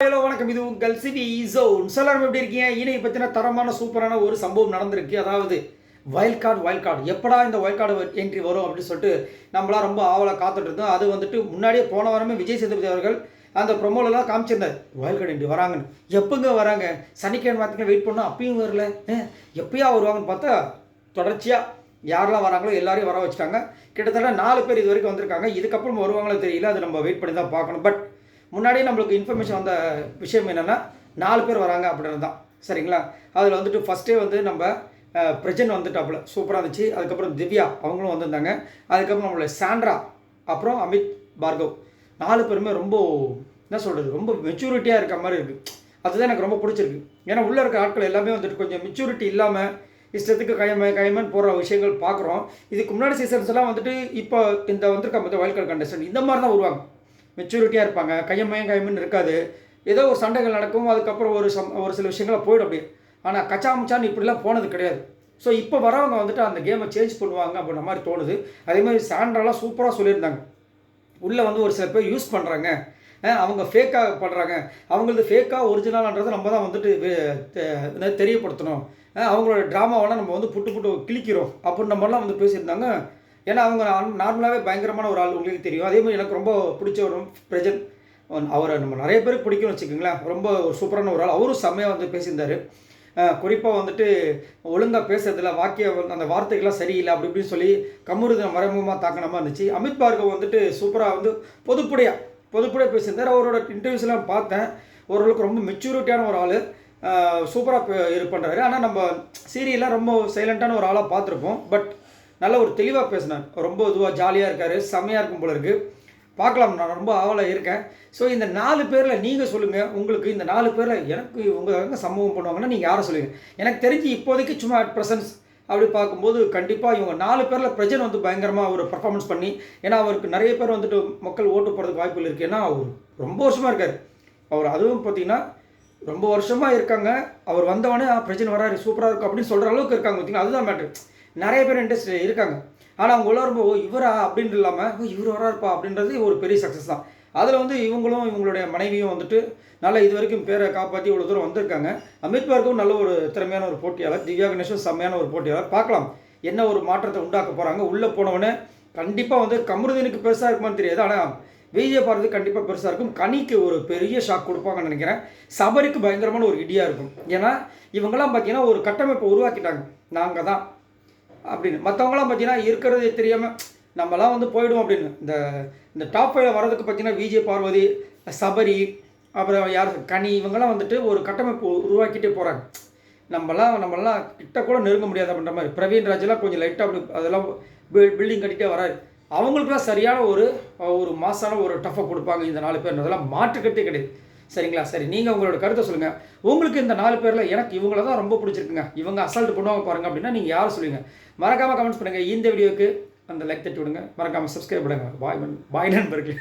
Hello வணக்கம், இது உங்கள் சிவி ஜோன். எல்லாரும் எப்படி இருக்கீங்க? இன்னைக்கு பற்றின தரமான சூப்பரான ஒரு சம்பவம் நடந்திருக்கு. அதாவது வைல்ட் கார்டு எப்படா இந்த வைல்ட் கார்டு என்ட்ரி வரும் அப்படின்னு சொல்லிட்டு நம்மளாம் ரொம்ப ஆவலாக காத்துட்டு இருந்தோம். அது வந்துட்டு முன்னாடியே போன வாரமே விஜய் சேதுபதி அவர்கள் அந்த ப்ரொமோலெலாம் காமிச்சிருந்தார், வைல்ட் கார்டு என்ட்ரி வராங்கன்னு. எப்போங்க வராங்க? சனிக்கிழமை பார்த்திங்கன்னா வெயிட் பண்ணோம், அப்பயும் வரல. எப்பயா வருவாங்கன்னு பார்த்தா தொடர்ச்சியாக யாரெல்லாம் வராங்களோ எல்லாரையும் வர வச்சுட்டாங்க. கிட்டத்தட்ட 4 பேர் இது வரைக்கும் வந்திருக்காங்க. இதுக்கப்புறம் வருவாங்களோ தெரியல, அது நம்ம வெயிட் பண்ணி தான் பார்க்கணும். பட் முன்னாடியே நம்மளுக்கு இன்ஃபர்மேஷன் வந்த விஷயம் என்னென்னா 4 பேர் வராங்க அப்படின்றது தான். சரிங்களா? அதில் வந்துட்டு ஃபஸ்ட்டே வந்து நம்ம பிரஜன் வந்துட்டாப்புல சூப்பராக இருந்துச்சு. அதுக்கப்புறம் திவ்யா அவங்களும் வந்திருந்தாங்க. அதுக்கப்புறம் நம்மளோட சாண்ட்ரா, அப்புறம் அமித் பார்கவ், 4 பேருமே ரொம்ப என்ன சொல்கிறது, ரொம்ப மெச்சூரிட்டியாக இருக்க மாதிரி இருக்குது. அதுதான் எனக்கு ரொம்ப பிடிச்சிருக்கு. ஏன்னா உள்ளே இருக்க ஆட்கள் எல்லாமே வந்துட்டு கொஞ்சம் மெச்சூரிட்டி இல்லாமல் இஷ்டத்துக்கு கைமன் போடுற விஷயங்கள் பார்க்குறோம். இதுக்கு முன்னாடி சீசன்ஸ் எல்லாம் வந்துட்டு இப்போ இந்த வந்திருக்க மொத்தம் வைல்ட் கார்டு கண்டஸ்டன்ட் இந்த மாதிரி தான் வருவாங்க. மெச்சூரிட்டியாக இருப்பாங்க, கையமன்னு இருக்காது. ஏதோ ஒரு சண்டைகள் நடக்கும், அதுக்கப்புறம் ஒரு சில விஷயங்களாக போய்டும் அப்படியே. ஆனால் கச்சாமுச்சான்னு இப்படிலாம் போனது கிடையாது. ஸோ இப்போ வரவங்க வந்துட்டு அந்த கேமை சேஞ்ச் பண்ணுவாங்க அப்படின்ற மாதிரி தோணுது. அதேமாதிரி சாண்ட்ராலாம் சூப்பராக சொல்லியிருந்தாங்க. உள்ளே வந்து ஒரு சில பேர் யூஸ் பண்ணுறாங்க, அவங்க ஃபேக்காக பண்ணுறாங்க, அவங்களது ஃபேக்காக ஒரிஜினல்ன்றதை நம்ம தான் வந்துட்டு தெரியப்படுத்தணும். அவங்களோட ட்ராமாவெல்லாம் நம்ம வந்து புட்டு கிழிக்கிறோம் அப்படின்ற மாதிரிலாம் வந்து பேசியிருந்தாங்க. ஏன்னா அவங்க நார்மலாகவே பயங்கரமான ஒரு ஆள், உங்களுக்கு தெரியும். அதே மாதிரி எனக்கு ரொம்ப பிடிச்ச ஒரு பிரஜன், அவரை நம்ம நிறைய பேருக்கு பிடிக்கும்னு வச்சுக்கோங்களேன். ரொம்ப ஒரு சூப்பரான ஒரு ஆள். அவரும் செம்மையாக வந்து பேசியிருந்தார். குறிப்பாக வந்துட்டு ஒழுங்காக பேசுறதுல அந்த வார்த்தைகள்லாம் சரியில்லை அப்படி இப்படின்னு சொல்லி கமுருதை மறைமுகமாக தாக்கணமாக இருந்துச்சு. அமித் பார்கவ் வந்துட்டு சூப்பராக வந்து பொதுப்படையாக பேசியிருந்தார். அவரோட இன்டர்வியூஸ்லாம் பார்த்தேன். ஓரளவுக்கு ரொம்ப மெச்சூரிட்டியான ஒரு ஆள், சூப்பராக இது பண்ணுறாரு. ஆனால் நம்ம சீரியலாக ரொம்ப சைலண்ட்டான ஒரு ஆளாக பார்த்துருப்போம். பட் நல்ல ஒரு தெளிவாக பேசினார். ரொம்ப இதுவாக ஜாலியாக இருக்கார், செம்மையாக இருக்கும் போல இருக்குது. பார்க்கலாம், நான் ரொம்ப ஆவலாக இருக்கேன். ஸோ இந்த 4 பேரில் நீங்கள் சொல்லுங்கள், உங்களுக்கு இந்த 4 பேரில் எனக்கு இவங்க சம்பவம் பண்ணுவாங்கன்னா நீங்கள் யாரை சொல்லுங்கள்? எனக்கு தெரிஞ்சு இப்போதைக்கு சும்மா அட் ப்ரெசன்ஸ் அப்படி பார்க்கும்போது கண்டிப்பாக இவங்க 4 பேரில் பிரஜன் வந்து பயங்கரமாக ஒரு பர்ஃபார்மன்ஸ் பண்ணி, ஏன்னா அவருக்கு நிறைய பேர் வந்துட்டு மக்கள் ஓட்டு போகிறதுக்கு வாய்ப்புகள் இருக்குது. ஏன்னா அவர் ரொம்ப வருஷமாக இருக்கார். அவர் அதுவும் பார்த்திங்கன்னா ரொம்ப வருஷமாக இருக்காங்க. அவர் வந்தவொடனே பிரஜன் வராரு சூப்பராக இருக்கும் அப்படின்னு சொல்கிற அளவுக்கு இருக்காங்க. பார்த்திங்கன்னா அதுதான் மேட்ரு. நிறைய பேர் இன்ட்ரெஸ்ட் இருக்காங்க. ஆனால் அவங்க எல்லாரும் இவரா அப்படின்னு இல்லாமல் இவர் வராருப்பா அப்படின்றது ஒரு பெரிய சக்ஸஸ் தான். அதில் வந்து இவங்களுடைய மனைவியும் வந்துட்டு நல்லா இது வரைக்கும் பேரை காப்பாற்றி இவ்வளோ தூரம் வந்திருக்காங்க. அமித் பார்கவும் நல்ல ஒரு திறமையான ஒரு போட்டியாளர், திவ்யா கணேஷும் செம்மையான ஒரு போட்டியாளர். பார்க்கலாம் என்ன ஒரு மாற்றத்தை உண்டாக்க போகிறாங்க. உள்ளே போனவொடனே கண்டிப்பாக வந்து கமருதீனுக்கு பெருசாக இருக்குமான்னு தெரியாது, ஆனால் விஜய் பார்த்து கண்டிப்பாக பெருசாக இருக்கும். கனிக்கு ஒரு பெரிய ஷாக் கொடுப்பாங்கன்னு நினைக்கிறேன். சபரிக்கு பயங்கரமான ஒரு இடியாக இருக்கும். ஏன்னா இவங்கெல்லாம் பார்த்தீங்கன்னா ஒரு கட்டமைப்பை உருவாக்கிட்டாங்க, நாங்கள் தான் அப்படின்னு. மற்றவங்களாம் பார்த்தீங்கன்னா இருக்கிறதே தெரியாமல் நம்மலாம் வந்து போயிடுவோம் அப்படின்னு. இந்த டாப் 5 வரதுக்கு பார்த்தீங்கன்னா விஜய் பார்வதி, சபரி, அப்புறம் யார் கனி, இவங்கெல்லாம் வந்துட்டு ஒரு கட்டமைப்பு உருவாக்கிட்டே போகிறாங்க. நம்மளாம் கிட்ட கூட நெருங்க முடியாது அப்படின்ற மாதிரி. பிரவீன் ராஜெல்லாம் கொஞ்சம் லைட்டாக அப்படி அதெல்லாம் பில்டிங் கட்டிகிட்டே வராரு. அவங்களுக்குலாம் சரியான ஒரு மாசான ஒரு டஃப்பை கொடுப்பாங்க இந்த 4 பேர்ன்றதெல்லாம் மாற்றுக்கட்டே கிடையாது. சரிங்களா? சரி, நீங்கள் உங்களோட கருத்தை சொல்லுங்கள். உங்களுக்கு இந்த 4 பேரில் எனக்கு இவங்கள தான் ரொம்ப பிடிச்சிருக்குங்க, இவங்க அசால்ட் பண்ணுவாங்க பாருங்கள் அப்படின்னா நீங்கள் யாரை சொல்லுங்கள்? மறக்காமல் கமெண்ட்ஸ் பண்ணுங்கள். இந்த வீடியோவுக்கு அந்த லைக் தட்டி விடுங்க. மறக்காமல் சப்ஸ்கிரைப் பண்ணுங்கள். பாய் நண்பர்களே.